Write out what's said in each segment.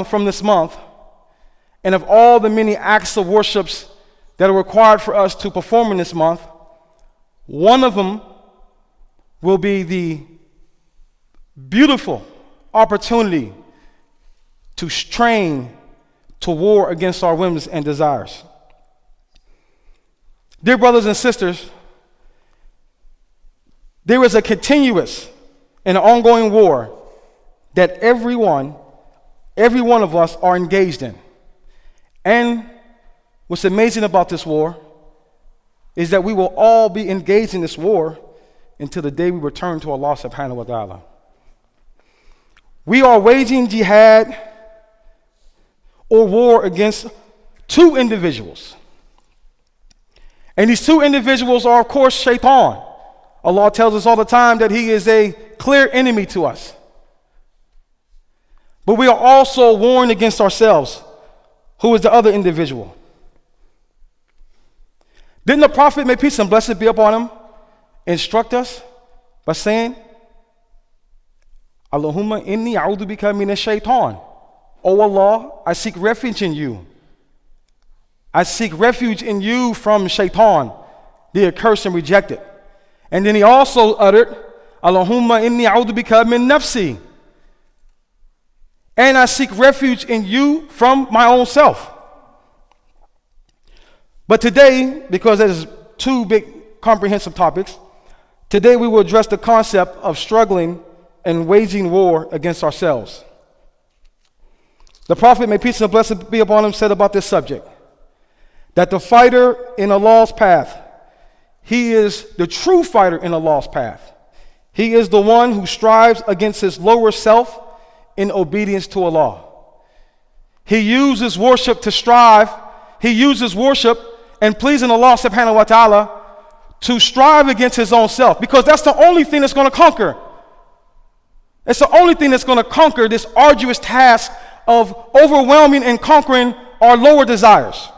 from this month, and of all the many acts of worships that are required for us to perform in this month, one of them will be the beautiful opportunity to train to war against our whims and desires. Dear brothers and sisters, there is a continuous and ongoing war that every one of us are engaged in. And what's amazing about this war is that we will all be engaged in this war until the day we return to Allah subhanahu wa ta'ala. We are waging jihad or war against two individuals. And these two individuals are, of course, Shaitan. Allah tells us all the time that he is a clear enemy to us. But we are also warned against ourselves. Who is the other individual? Didn't the Prophet, may peace and blessings be upon him, instruct us by saying, Allahumma inni a'udhu bika minash shaitan. O Allah, I seek refuge in you. I seek refuge in you from Shaitan, the accursed and rejected. And then he also uttered, Allahumma inni a'udhu bika min nafsi. And I seek refuge in you from my own self. But today, because there's two big comprehensive topics, today we will address the concept of struggling and waging war against ourselves. The Prophet, may peace and blessings be upon him, said about this subject, that the fighter in Allah's path, he is the true fighter in Allah's path. He is the one who strives against his lower self in obedience to Allah. He uses worship to strive. He uses worship and pleasing Allah subhanahu wa ta'ala to strive against his own self, because that's the only thing that's going to conquer. It's the only thing that's going to conquer this arduous task of overwhelming and conquering our lower desires.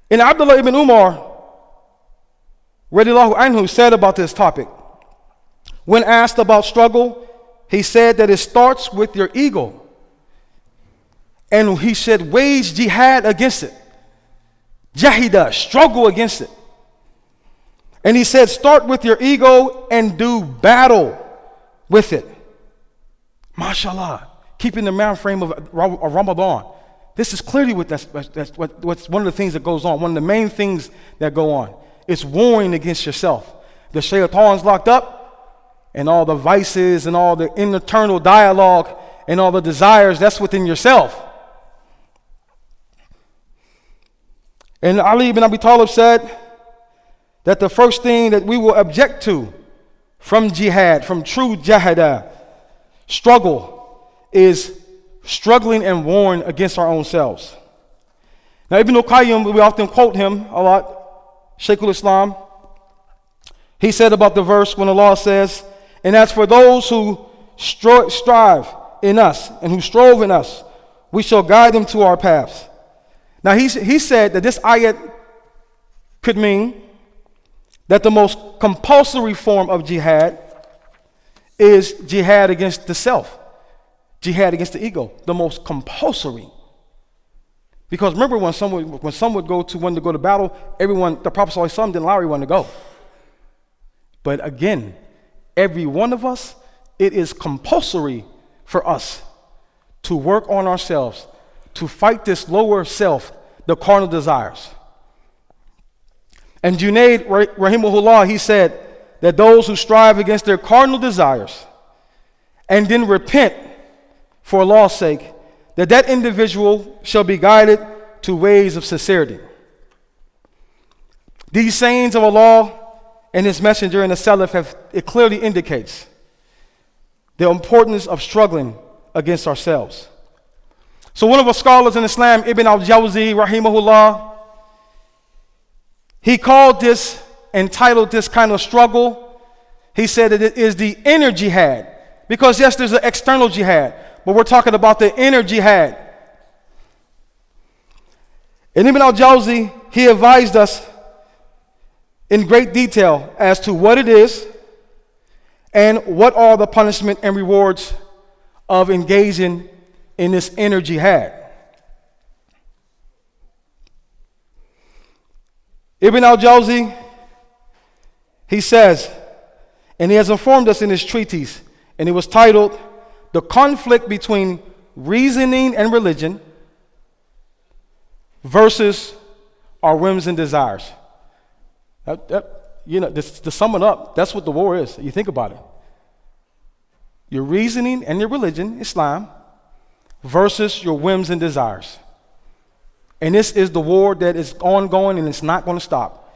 And Abdullah ibn Umar, radiyallahu anhu, said about this topic, when asked about struggle, he said that it starts with your ego. And he said, wage jihad against it. Jahida, struggle against it. And he said, start with your ego and do battle with it. MashaAllah, keeping the mind frame of Ramadan. This is clearly what's one of the things that goes on. One of the main things that go on. It's warring against yourself. The shaitan's locked up, and all the vices and all the internal dialogue and all the desires, that's within yourself. And Ali ibn Abi Talib said that the first thing that we will object to from jihad, from true jahada, struggle, is struggling and warring against our own selves. Now, Ibn al-Qayyim, we often quote him a lot, Shaykh al-Islam. He said about the verse when Allah says, and as for those who strive in us and who strove in us, we shall guide them to our paths. Now, he said that this ayat could mean that the most compulsory form of jihad is jihad against the self, jihad against the ego, the most compulsory. Because remember, when some would go to battle, the Prophet ﷺ didn't allow everyone to go. But again, every one of us, it is compulsory for us to work on ourselves, to fight this lower self, the carnal desires. And Junaid, rahimahullah, he said that those who strive against their cardinal desires and then repent for Allah's sake, that individual shall be guided to ways of sincerity. These sayings of Allah and His Messenger and the Salaf it clearly indicates the importance of struggling against ourselves. So one of the scholars in Islam, Ibn al-Jawzi, rahimahullah, he called this, entitled this kind of struggle, he said that it is the inner jihad. Because yes, there's an external jihad, but we're talking about the inner jihad. And Ibn al-Jawzi, he advised us in great detail as to what it is and what are the punishment and rewards of engaging in this inner jihad. Ibn al-Jawzi, he says, and he has informed us in his treatise, and it was titled, The Conflict Between Reasoning and Religion versus Our Whims and Desires. To sum it up, that's what the war is. You think about it. Your reasoning and your religion, Islam, versus your whims and desires. And this is the war that is ongoing and it's not going to stop.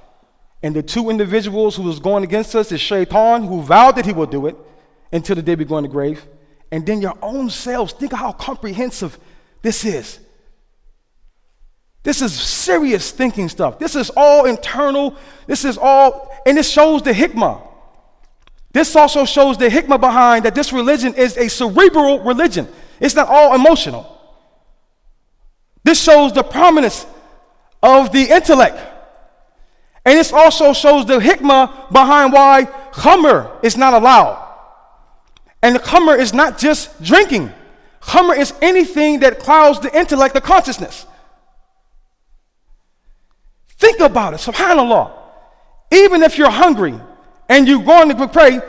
And the two individuals who was going against us is Shaitan, who vowed that he will do it until the day we go in the grave. And then your own selves. Think of how comprehensive this is. This is serious thinking stuff. This is all internal. This is all, and it shows the hikmah. This also shows the hikmah behind that this religion is a cerebral religion. It's not all emotional. This shows the prominence of the intellect. And this also shows the hikmah behind why khamr is not allowed. And khamr is not just drinking. Khamr is anything that clouds the intellect, the consciousness. Think about it, subhanAllah. Even if you're hungry and you're going to pray,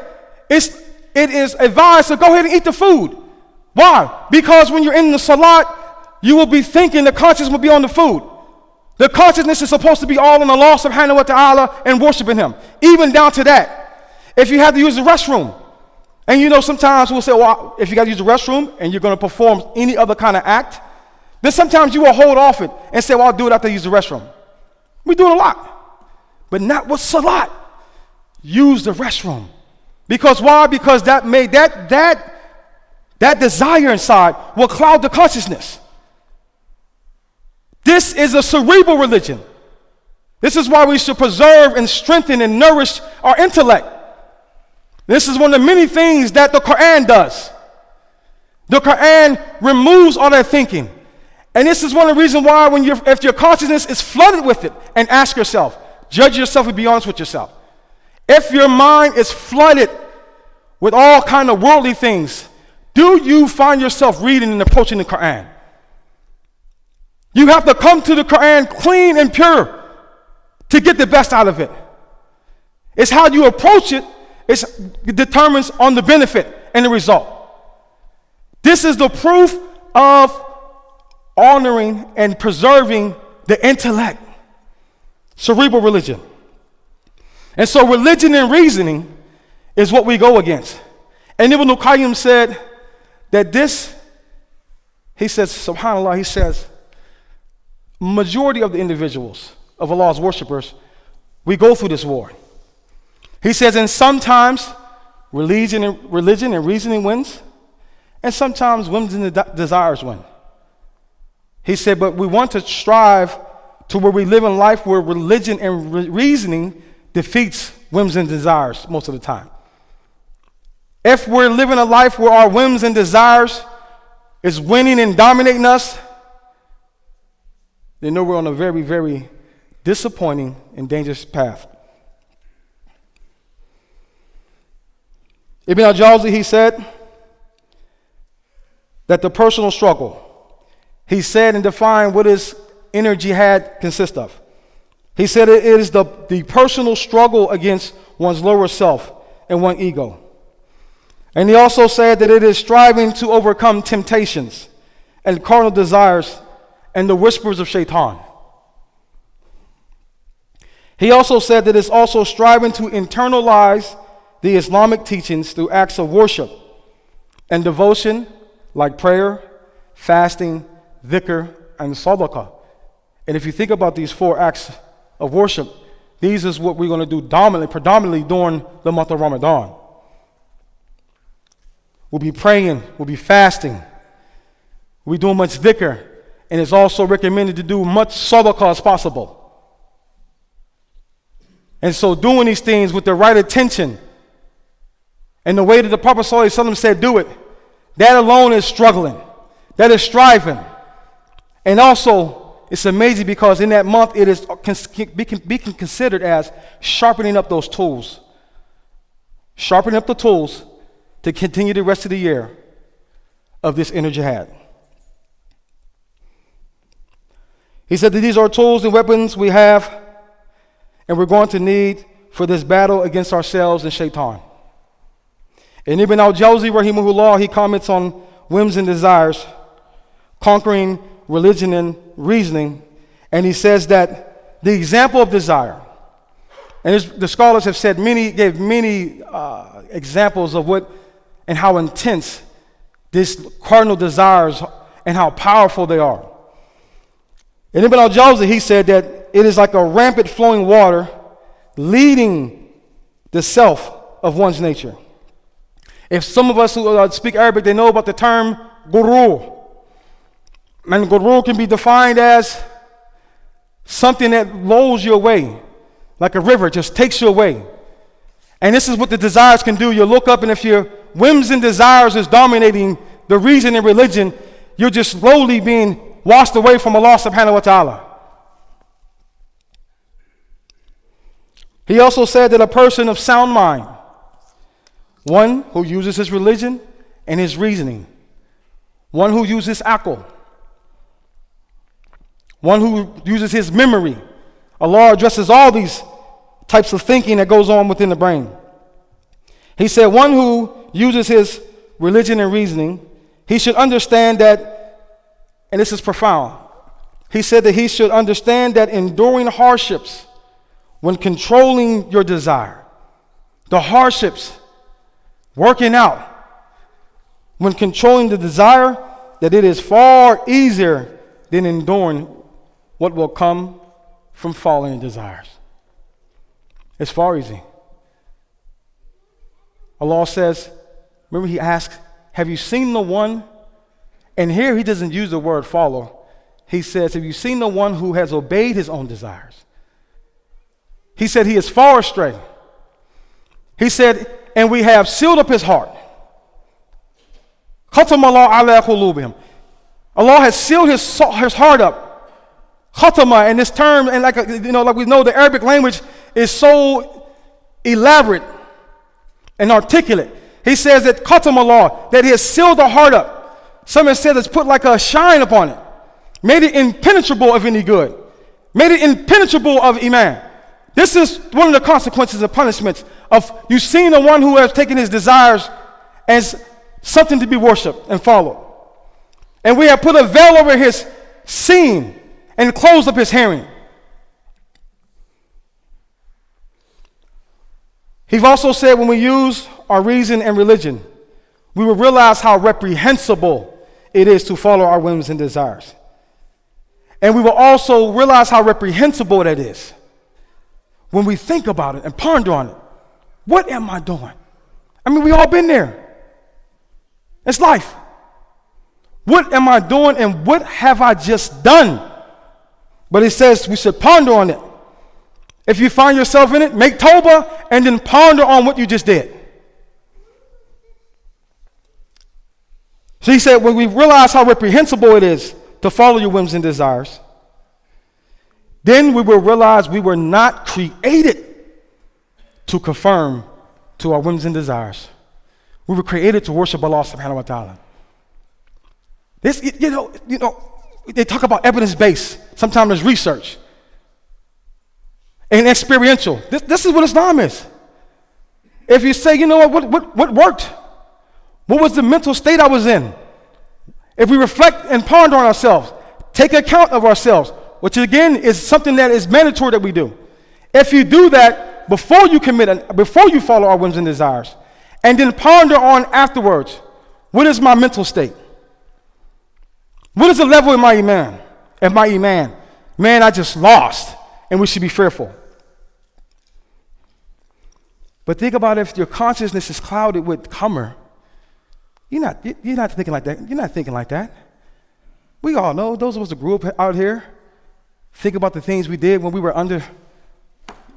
it is advised to go ahead and eat the food. Why? Because when you're in the salat, you will be thinking, the consciousness will be on the food. The consciousness is supposed to be all on Allah subhanahu wa ta'ala and worshiping Him. Even down to that. If you have to use the restroom, and sometimes we'll say, well, if you got to use the restroom and you're going to perform any other kind of act, then sometimes you will hold off it and say, well, I'll do it after I use the restroom. We do it a lot. But not with salat. Use the restroom. Because why? Because that desire inside will cloud the consciousness. This is a cerebral religion. This is why we should preserve and strengthen and nourish our intellect. This is one of the many things that the Quran does. The Quran removes all that thinking. And this is one of the reasons why if your consciousness is flooded with it, and ask yourself, judge yourself and be honest with yourself. If your mind is flooded with all kind of worldly things, do you find yourself reading and approaching the Quran? You have to come to the Quran clean and pure to get the best out of it. It's how you approach it, it determines on the benefit and the result. This is the proof of honoring and preserving the intellect. Cerebral religion. And so religion and reasoning is what we go against. And Ibn al-Qayyim said that he says, subhanAllah, he says, majority of the individuals of Allah's worshipers, we go through this war. He says, and sometimes religion and reasoning wins, and sometimes whims and desires win. He said, but we want to strive to where we live in life where religion and reasoning defeats whims and desires most of the time. If we're living a life where our whims and desires is winning and dominating us, then know we're on a very, very disappointing and dangerous path. Ibn al-Jawzi, he said that the personal struggle, he said and defined what his inner jihad consists of. He said it is the personal struggle against one's lower self and one's ego. And he also said that it is striving to overcome temptations and carnal desires and the whispers of Shaitan. He also said that it's also striving to internalize the Islamic teachings through acts of worship and devotion like prayer, fasting, dhikr, and sadaqah. And if you think about these 4 acts of worship, these is what we're going to do predominantly during the month of Ramadan. We'll be praying, we'll be fasting, we'll be doing much dhikr, and it's also recommended to do much sadaqah as possible. And so doing these things with the right attention and the way that the Prophet ﷺ said do it, that alone is struggling, that is striving. And also, it's amazing because in that month it is be considered as sharpening up those tools. Sharpening up the tools to continue the rest of the year of this inner jihad. He said that these are tools and weapons we have and we're going to need for this battle against ourselves and shaitan. And Ibn al-Jawzi, rahimahullah, he comments on whims and desires, conquering religion and reasoning, and he says that the example of desire, and the scholars have said gave many examples of what and how intense this cardinal desires and how powerful they are. And Ibn al-Jawzi, he said that it is like a rampant flowing water leading the self of one's nature. If some of us who speak Arabic, they know about the term gurur. And gurur can be defined as something that lulls you away, like a river, just takes you away. And this is what the desires can do. You look up, and if your whims and desires is dominating the reason and religion, you're just slowly being washed away from Allah subhanahu wa ta'ala. He also said that a person of sound mind, one who uses his religion and his reasoning, one who uses aql, one who uses his memory. Allah addresses all these types of thinking that goes on within the brain. He said one who uses his religion and reasoning, he should understand that, and this is profound, he said that he should understand that enduring hardships when controlling your desire, the hardships, working out, when controlling the desire, that it is far easier than enduring what will come from following desires. It's far easy. Allah says, remember he asks, have you seen the one? And here he doesn't use the word follow. He says, have you seen the one who has obeyed his own desires? He said he is far astray. He said, and we have sealed up his heart. Khatama ala qulubihim. Allah has sealed his heart up. Khatama, and this term, and like we know, the Arabic language is so elaborate and articulate. He says that khatama Allah, that he has sealed the heart up. Some have said it's put like a shine upon it, made it impenetrable of any good, made it impenetrable of iman. This is one of the consequences of punishments of you seeing the one who has taken his desires as something to be worshipped and followed. And we have put a veil over his seeing and closed up his hearing. He's also said when we use our reason and religion, we will realize how reprehensible it is to follow our whims and desires. And we will also realize how reprehensible that is when we think about it and ponder on it. What am I doing? I mean, we all been there. It's life. What am I doing and what have I just done? But it says we should ponder on it. If you find yourself in it, make tawbah and then ponder on what you just did. So he said when we realize how reprehensible it is to follow your whims and desires, then we will realize we were not created to conform to our whims and desires. We were created to worship Allah subhanahu wa ta'ala. This, you know, they talk about evidence-based. Sometimes there's research and experiential. This is what Islam is. If you say, you know what worked? What was the mental state I was in? If we reflect and ponder on ourselves, take account of ourselves, which again is something that is mandatory that we do. If you do that before you commit, before you follow our whims and desires, and then ponder on afterwards, what is my mental state? What is the level of my iman? Man, I just lost, and we should be fearful. But think about if your consciousness is clouded with Hummer. You're not thinking like that. You're not thinking like that. We all know, those of us that grew up out here, think about the things we did when we were under,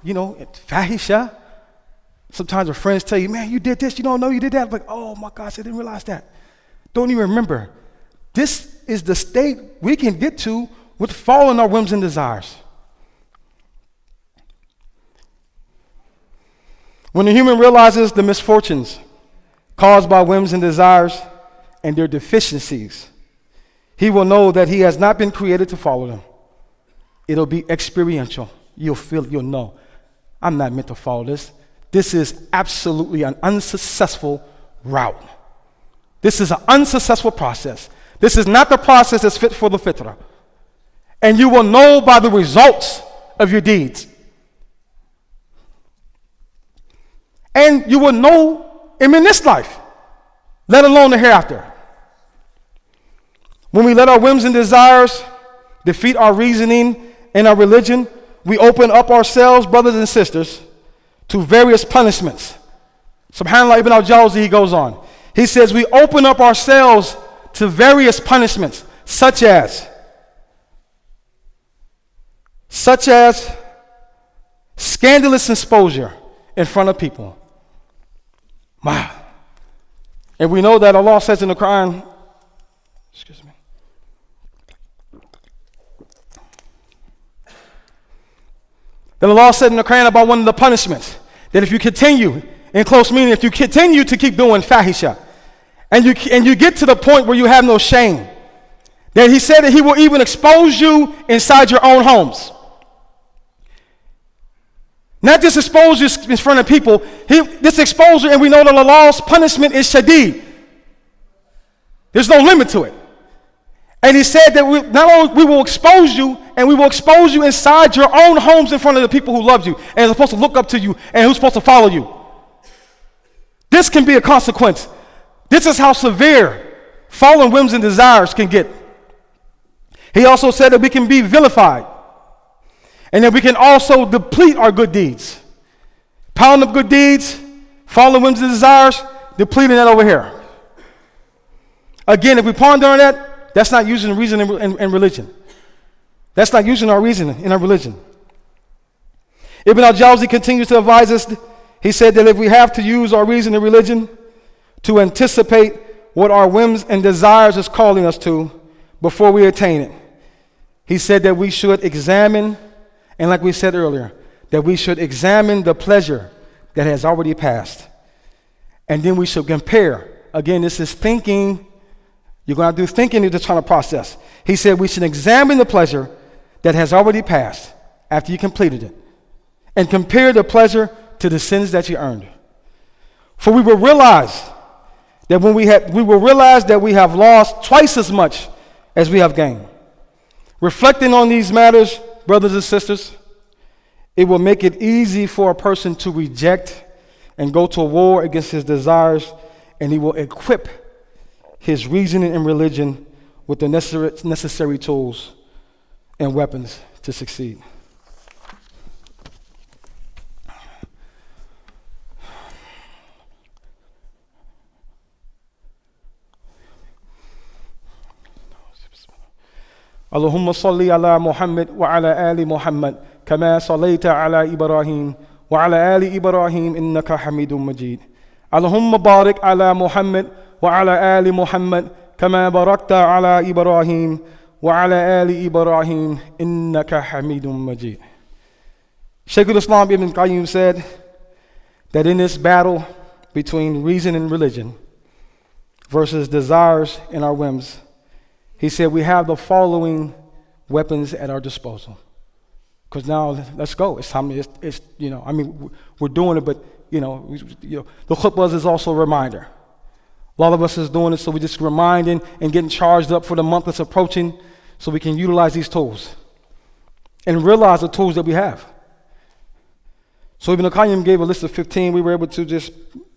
fahisha. Sometimes our friends tell you, man, you did this, you don't know you did that. Like, oh my gosh, I didn't realize that. Don't even remember. This is the state we can get to with following our whims and desires. When the human realizes the misfortunes caused by whims and desires and their deficiencies, he will know that he has not been created to follow them. It'll be experiential. You'll feel, you'll know, I'm not meant to follow this. This is absolutely an unsuccessful route. This is an unsuccessful process. This is not the process that's fit for the fitrah. And you will know by the results of your deeds. And you will know him in this life, let alone the hereafter. When we let our whims and desires defeat our reasoning and our religion, we open up ourselves, brothers and sisters, to various punishments. SubhanAllah ibn al-Jawzi, he goes on. He says we open up ourselves to various punishments, such as scandalous exposure in front of people. Wow. And we know that Allah says in the Quran, excuse me, that Allah said in the Quran about one of the punishments, that if you continue, in close meaning, if you continue to keep doing fahisha, and you get to the point where you have no shame, that he said that he will even expose you inside your own homes. Not just expose you in front of people, this exposure, and we know that Allah's punishment is shadid. There's no limit to it. And he said that not only we will expose you, and we will expose you inside your own homes in front of the people who love you, and are supposed to look up to you, and who's supposed to follow you. This can be a consequence. This is how severe fallen whims and desires can get. He also said that we can be vilified, and that we can also deplete our good deeds. Pound up good deeds, fallen whims and desires, depleting that over here. Again, if we ponder on that, that's not using reason in religion. That's not using our reason in our religion. Ibn al-Jawzi continues to advise us. He said that if we have to use our reason in religion to anticipate what our whims and desires is calling us to before we attain it, he said that we should examine, and like we said earlier, that we should examine the pleasure that has already passed. And then we should compare. Again, this is thinking. You're going to have to do thinking to try to process. He said we should examine the pleasure that has already passed after you completed it, and compare the pleasure to the sins that you earned. For we will realize that we have lost twice as much as we have gained. Reflecting on these matters, brothers and sisters, it will make it easy for a person to reject and go to war against his desires, and he will equip his reasoning and religion with the necessary tools and weapons to succeed. Allahumma salli ala Muhammad wa ala ali Muhammad kama sallaita ala Ibrahim wa ala ali Ibrahim innaka Hamidum Majid. Allahumma barik ala Muhammad wa ala ali Muhammad kama barakta ala Ibrahim wa ala ali Ibrahim innaka Hamidum Majid. Shaykh al-Islam Ibn Qayyim said that in this battle between reason and religion versus desires and our whims, he said we have the following weapons at our disposal. Because now, let's go. It's time. We're doing it, but the khutbahs is also a reminder. A lot of us is doing it, so we're just reminding and getting charged up for the month that's approaching, so we can utilize these tools and realize the tools that we have. So Ibn Qayyim gave a list of 15. We were able to just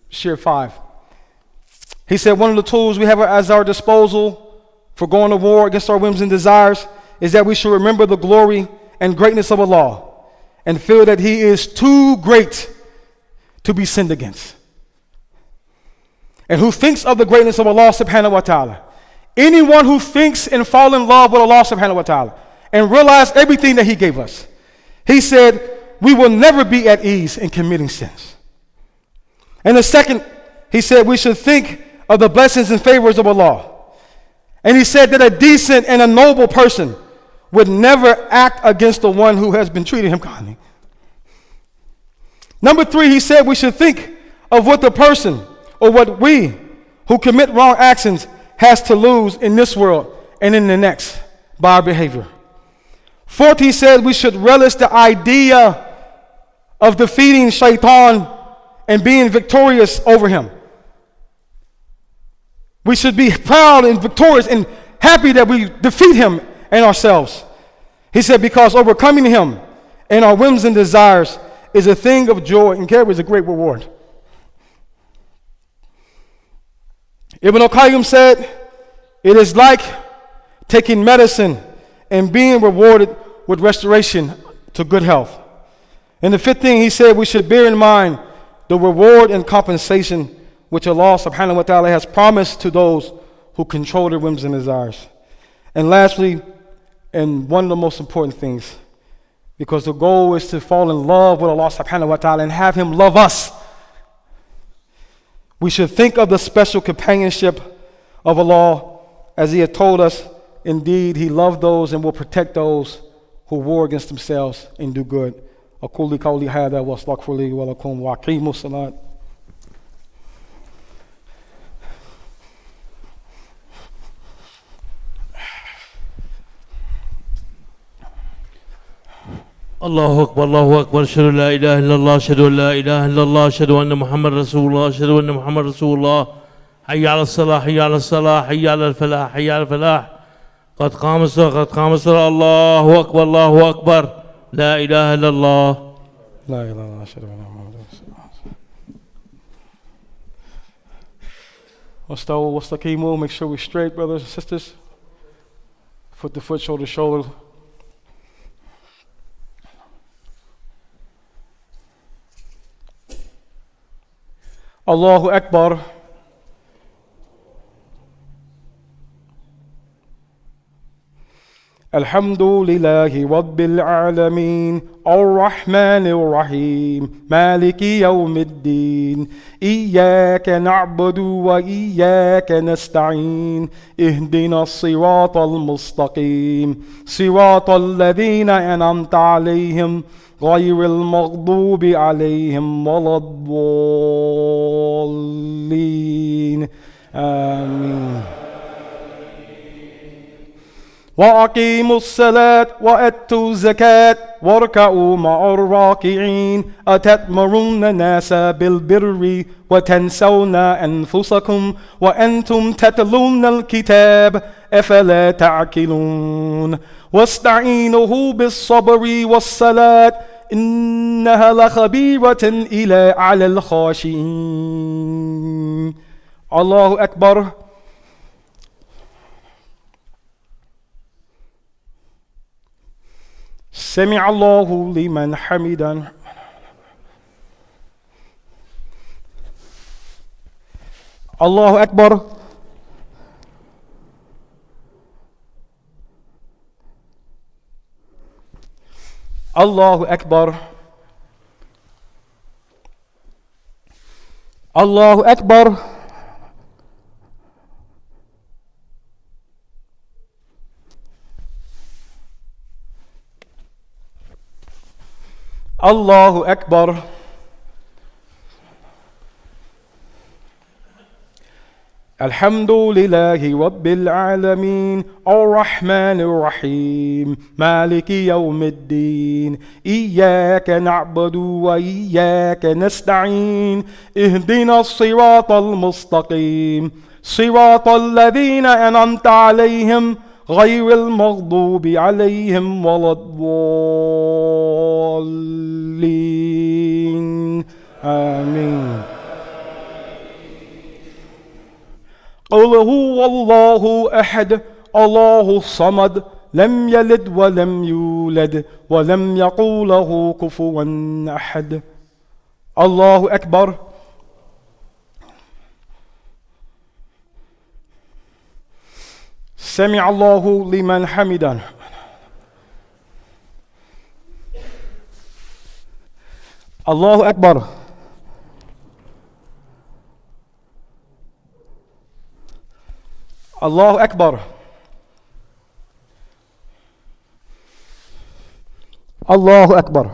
share 5. He said one of the tools we have at our disposal for going to war against our whims and desires is that we should remember the glory and greatness of Allah and feel that He is too great to be sinned against. And who thinks of the greatness of Allah subhanahu wa ta'ala, anyone who thinks and fall in love with Allah subhanahu wa ta'ala and realize everything that He gave us, he said, we will never be at ease in committing sins. And the second, he said we should think of the blessings and favors of Allah. And he said that a decent and a noble person would never act against the one who has been treating him kindly. Number 3, he said we should think of what the person or what we who commit wrong actions has to lose in this world and in the next by our behavior. Fourth, he said we should relish the idea of defeating shaitan and being victorious over him. We should be proud and victorious and happy that we defeat him and ourselves. He said, because overcoming him and our whims and desires is a thing of joy and carries a great reward. Ibn al-Qayyim said, it is like taking medicine and being rewarded with restoration to good health. And the fifth thing he said, we should bear in mind the reward and compensation which Allah subhanahu wa ta'ala has promised to those who control their whims and desires. And lastly, and one of the most important things, because the goal is to fall in love with Allah subhanahu wa ta'ala and have him love us, we should think of the special companionship of Allah, as he had told us, indeed he loved those and will protect those who war against themselves and do good. أقول قولي هذا وأستغفر لي ولكم وأقيموا الصلاة. الله أكبر الله أكبر أشهد أن لا إله إلا الله أشهد أن لا إله إلا الله أشهد أن محمد رسول الله أشهد أن محمد رسول الله حي على الصلاة حي على الصلاة حي على الفلاح حي على الفلاح قد قام الصلاة قد قام الصلاة الله أكبر الله أكبر لا إله إلا الله لا إله إلا الله أشهد أن محمد رسول الله. واستووا واستقيموا. Make sure we're straight, brothers and sisters. Foot to foot, shoulder to shoulder. Allahu Akbar. Alhamdulillahi Rabbil Alameen. Ar-Rahman Ar-Rahim. Maliki Yawmiddin. Iyyaka na'budu wa iyyaka nasta'in. Ihdina as-sirata al-mustaqim. Sirata alladhina an'amta alayhim. غير المغضوب عليهم ولا الضالين آمين. وأقيموا الصلاة وأتوا الزكاة واركعوا مع الراكعين أتأمرون الناس بالبر وتنسون أنفسكم وأنتم تتلون الكتاب أفلا تعقلون واستعينوا بالصبر والصلاة إنها لخبيرة إلى على الخاشعين. الله أكبر. سمع الله لمن حمده. الله أكبر. الله أكبر. الله أكبر. الله أكبر. الحمد لله رب العالمين الرحمن الرحيم مالك يوم الدين إياك نعبد وإياك نستعين اهدنا الصراط المستقيم صراط الذين أنعمت عليهم غير المغضوب عليهم ولا الضالين آمين. قل هو الله أحد الله الصمد لم يلد ولم يولد ولم يكن له كفوا أحد. الله أكبر. سمع الله لمن حمده. الله أكبر. الله أكبر. الله أكبر.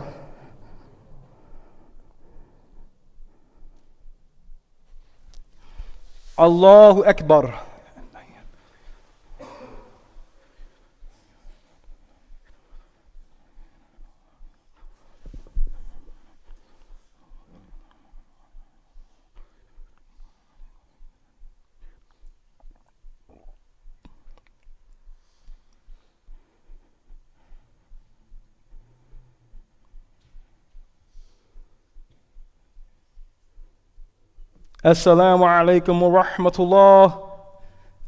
الله أكبر. Assalamu alaikum wa rahmatullah.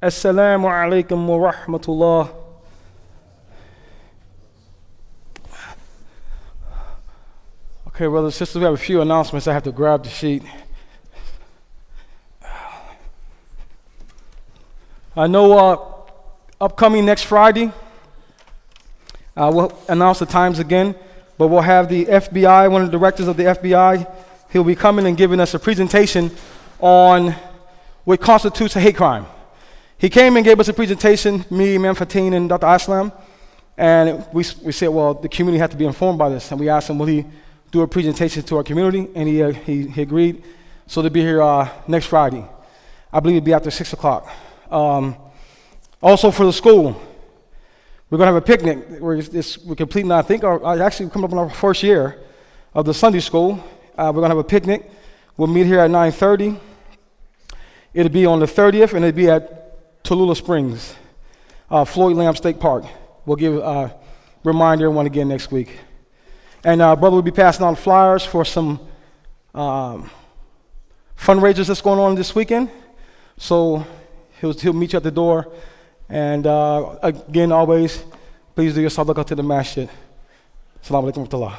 Assalamu alaikum wa rahmatullah. Okay, brothers and sisters, we have a few announcements. I have to grab the sheet. I know upcoming next Friday, we'll announce the times again, but we'll have the FBI, one of the directors of the FBI, he'll be coming and giving us a presentation on what constitutes a hate crime. He came and gave us a presentation, me, Imam Fatin, and Dr. Aslam, and we said, well, the community had to be informed by this, and we asked him, will he do a presentation to our community, and he agreed. So they'll be here next Friday. I believe it'll be after 6 o'clock. Also for the school, we're going to have a picnic. We're completing, I think, actually coming up on our first year of the Sunday school. We're going to have a picnic. We'll meet here at 9:30. It'll be on the 30th, and it'll be at Tallulah Springs, Floyd Lamb State Park. We'll give remind everyone again next week. And brother will be passing on flyers for some fundraisers that's going on this weekend. So he'll meet you at the door. And again, always, please do your sadaqah to the masjid. Assalamu alaikum wa rahmatullah.